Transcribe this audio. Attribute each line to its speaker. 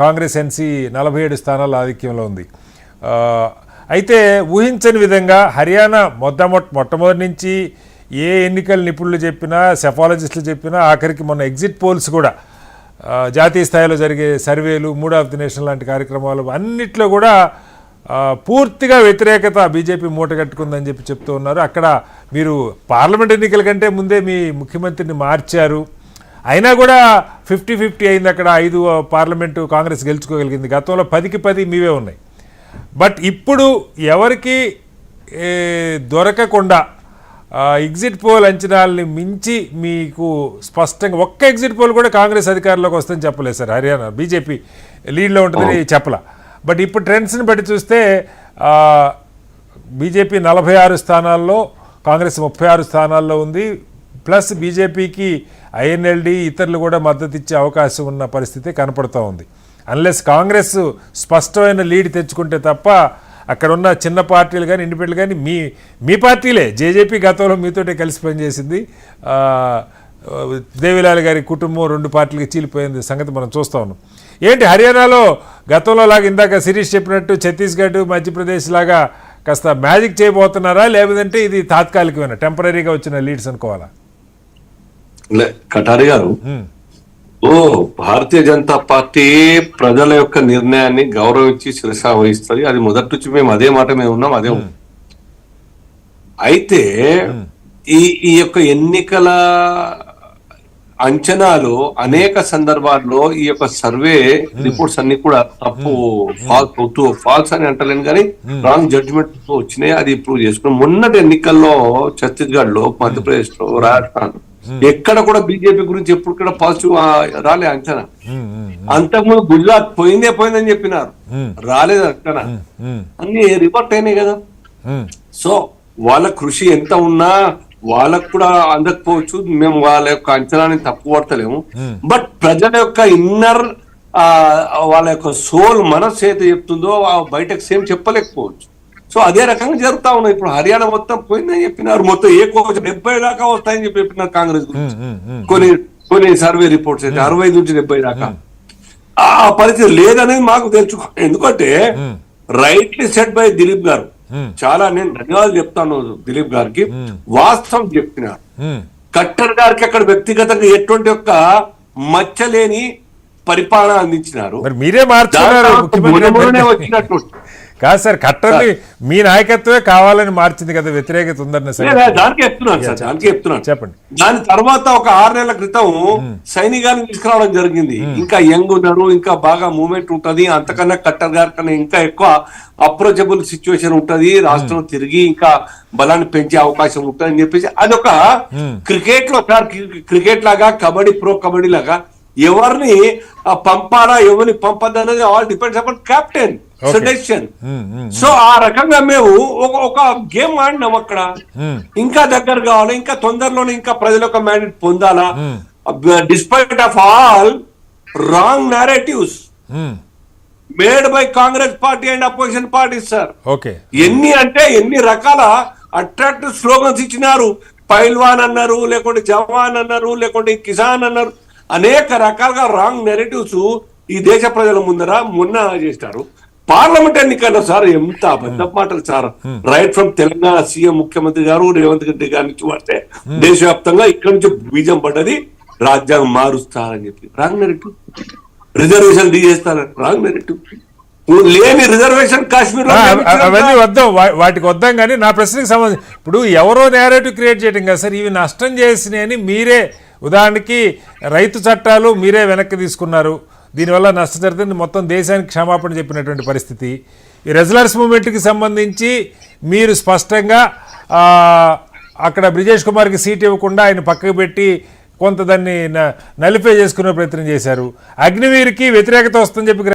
Speaker 1: Congress NC 47 స్థానాల ఆధిక్యంలో ఉంది. అయితే ఊహించని విధంగా హర్యానా మొట్టమొదటి నుంచి ఏ ఎన్నికల నిపుణులు చెప్పినా, సెఫాలజిస్టులు చెప్పినా, ఆఖరికి మొన్న ఎగ్జిట్ పోల్స్ కూడా జాతీయ స్థాయిలో జరిగే సర్వేలు, మూడ్ ఆఫ్ ది నేషన్ లాంటి కార్యక్రమాలు అన్నిట్లో కూడా పూర్తిగా వ్యతిరేకత బీజేపీ మూటగట్టుకుందని చెప్తూ ఉన్నారు. అక్కడ మీరు పార్లమెంట్ ఎన్నికల కంటే ముందే మీ ముఖ్యమంత్రిని మార్చారు, అయినా కూడా 50-50 అయింది. అక్కడ 5 పార్లమెంటు కాంగ్రెస్ గెలుచుకోగలిగింది. గతంలో 10కి 10 మీవే ఉన్నాయి. బట్ ఇప్పుడు ఎవరికి దొరకకుండా ఎగ్జిట్ పోల్ అంచనాలని మించి మీకు స్పష్టంగా ఒక్క ఎగ్జిట్ పోల్ కూడా కాంగ్రెస్ అధికారంలోకి వస్తుందని చెప్పలేదు సార్. హర్యానా బీజేపీ లీడ్లో ఉంటుందని చెప్పలా. బట్ ఇప్పుడు ట్రెండ్స్ని బట్టి చూస్తే బీజేపీ 46 స్థానాల్లో, కాంగ్రెస్ 36 స్థానాల్లో ఉంది. ప్లస్ బీజేపీకి ఐఎన్ఎల్డి ఇతరులు కూడా మద్దతు ఇచ్చే అవకాశం ఉన్న పరిస్థితి కనపడుతూ ఉంది. అన్లెస్ కాంగ్రెస్ స్పష్టమైన లీడ్ తెచ్చుకుంటే తప్ప అక్కడ ఉన్న చిన్న పార్టీలు కానీ, ఇండిపెండెంట్ కానీ, మీ పార్టీలే. జేజేపీ గతంలో మీతోటే కలిసి పనిచేసింది. దేవిలాల్ గారి కుటుంబం 2 పార్టీలకి చీలిపోయింది సంగతి మనం చూస్తూ ఉన్నాం. ఏంటి హర్యానాలో గతంలో లాగా ఇందాక శిరీష్ చెప్పినట్టు ఛత్తీస్గఢ్, మధ్యప్రదేశ్ లాగా కాస్త మ్యాజిక్ చేయబోతున్నారా, లేదంటే ఇది తాత్కాలికమైన టెంపరీగా వచ్చిన లీడ్స్ అనుకోవాలా?
Speaker 2: కటారి గారు, భారతీయ జనతా పార్టీ ప్రజల యొక్క నిర్ణయాన్ని గౌరవించి శిరస వహిస్తుంది. అది మొదటి నుంచి మేము అదే మాట మేము ఉన్నాం, అదే అయితే ఈ యొక్క ఎన్నికల అంచనాలు అనేక సందర్భాల్లో ఈ యొక్క సర్వే రిపోర్ట్స్ అన్ని కూడా తప్పు, ఫాల్స్ అని అంటలేను కానీ రాంగ్ జడ్జిమెంట్ తో వచ్చినాయి. అది ప్రూవ్ చేసుకున్నాం. మొన్నటి ఎన్నికల్లో ఛత్తీస్గఢ్ లో, మధ్యప్రదేశ్ లో, రాజస్థాన్ ఎక్కడ కూడా బీజేపీ గురించి ఎప్పుడు కూడా పాజిటివ్ రాలే అంచనా. అంతకుముందు గుజరాత్ పోయిందని చెప్పినారు, రాలేదు అంచనా. అన్ని రివర్ట్ అయినాయి కదా. సో వాళ్ళ కృషి ఎంత ఉన్నా వాళ్ళకు కూడా అందకపోవచ్చు. మేము వాళ్ళ యొక్క అంచనాని తప్పు పడతలేము. బట్ ప్రజల యొక్క ఇన్నర్ వాళ్ళ యొక్క సోల్, మనస్సు ఏదైతే చెప్తుందో బయటకు సేమ్ చెప్పలేకపోవచ్చు. సో అదే రకంగా జరుగుతా ఉన్నాయి. ఇప్పుడు హర్యానా మొత్తం పోయిందని చెప్పినారు, మొత్తం 70 దాకా వస్తాయని చెప్పినారు కాంగ్రెస్ గురించి. కొన్ని సర్వే రిపోర్ట్స్ అయితే 65 నుంచి 70 దాకా. ఆ పరిస్థితి లేదనేది మాకు తెలుసుకో. ఎందుకంటే రైట్లీ సెట్ బై దిలీప్ గారు, చాలా నేను ధన్యవాదాలు చెప్తాను దిలీప్ గారికి. వాస్తవం చెప్పినారు. కట్టర్ గారికి అక్కడ వ్యక్తిగతంగా ఎటువంటి యొక్క మచ్చలేని పరిపాలన అందించినారు.
Speaker 1: మీరే వచ్చినట్టు కాదు సార్, కట్టర్ని మీ నాయకత్వమే కావాలని మార్చింది కదా, వ్యతిరేకత ఉందన్న.
Speaker 2: దానికి చెప్తున్నాను చెప్పండి. దాని తర్వాత ఒక 6 నెలల క్రితం సైని గారిని తీసుకురావడం జరిగింది. ఇంకా యంగ్ ఉన్నారు, ఇంకా బాగా మూవ్మెంట్ ఉంటది, అంతకన్నా కట్టర్ గారి కన్నా ఇంకా ఎక్కువ అప్రోచబుల్ సిచ్యువేషన్ ఉంటది, రాష్ట్రం తిరిగి ఇంకా బలాన్ని పెంచే అవకాశం ఉంటుంది అని చెప్పేసి అదొక క్రికెట్ లో, క్రికెట్ లాగా, కబడ్డీ, ప్రో కబడ్డీ లాగా ఎవరిని పంపాలా, ఎవరిని పంపద్దు అనేది all depends upon captain selection. So ఆ రకంగా మేము ఒక గేమ్ ఆడినాం అక్కడ. ఇంకా దగ్గర కావాలి, ఇంకా తొందరలోనే ఇంకా ప్రజల యొక్క మ్యాండేట్ పొందాలా. Despite of all wrong narratives made by Congress party and opposition parties sir. ఎన్ని రకాల అట్రాక్టివ్ స్లోగన్స్ ఇచ్చినారు. పైల్వాన్ అన్నారు, లేకుంటే జవాన్ అన్నారు, లేకుంటే కిసాన్ అన్నారు. అనేక రకాలుగా రాంగ్ నెరేటివ్స్ ఈ దేశ ప్రజల ముందర మొన్న చేస్తారు. పార్లమెంట్ ఎన్నికల్లో సార్ ఎంత అబద్ధ మాటలు sir. Right from Telangana CM ముఖ్యమంత్రి గారు రేవంత్ రెడ్డి గారి నుంచి పడితే దేశవ్యాప్తంగా ఇక్కడి నుంచి బీజం పడ్డది, రాజ్యాంగం మారుస్తారని చెప్పి రాంగ్ నెరేటివ్. రిజర్వేషన్ తీసేస్తారని రాంగ్ నెరేటివ్. లేని రిజర్వేషన్ కాశ్మీర్
Speaker 1: అవన్నీ వద్దాం, వాటికి వద్దాం. కానీ నా ప్రశ్నకి సంబంధించి ఇప్పుడు ఎవరో నేరేటివ్ క్రియేట్ చేయడం కదా సార్, ఇవి నష్టం చేసినాయని మీరే, ఉదాహరణకి రైతు చట్టాలు మీరే వెనక్కి తీసుకున్నారు, దీనివల్ల నష్టం జరుగుతుంది, మొత్తం దేశానికి క్షమాపణ చెప్పినటువంటి పరిస్థితి. ఈ రెజ్లర్స్ మూవ్మెంట్కి సంబంధించి మీరు స్పష్టంగా అక్కడ బ్రిజేష్ కుమార్కి సీట్ ఇవ్వకుండా ఆయన పక్కకు పెట్టి కొంత దాన్ని నలిఫై చేసుకునే ప్రయత్నం చేశారు. అగ్నివీర్కి వ్యతిరేకత వస్తుందని చెప్పి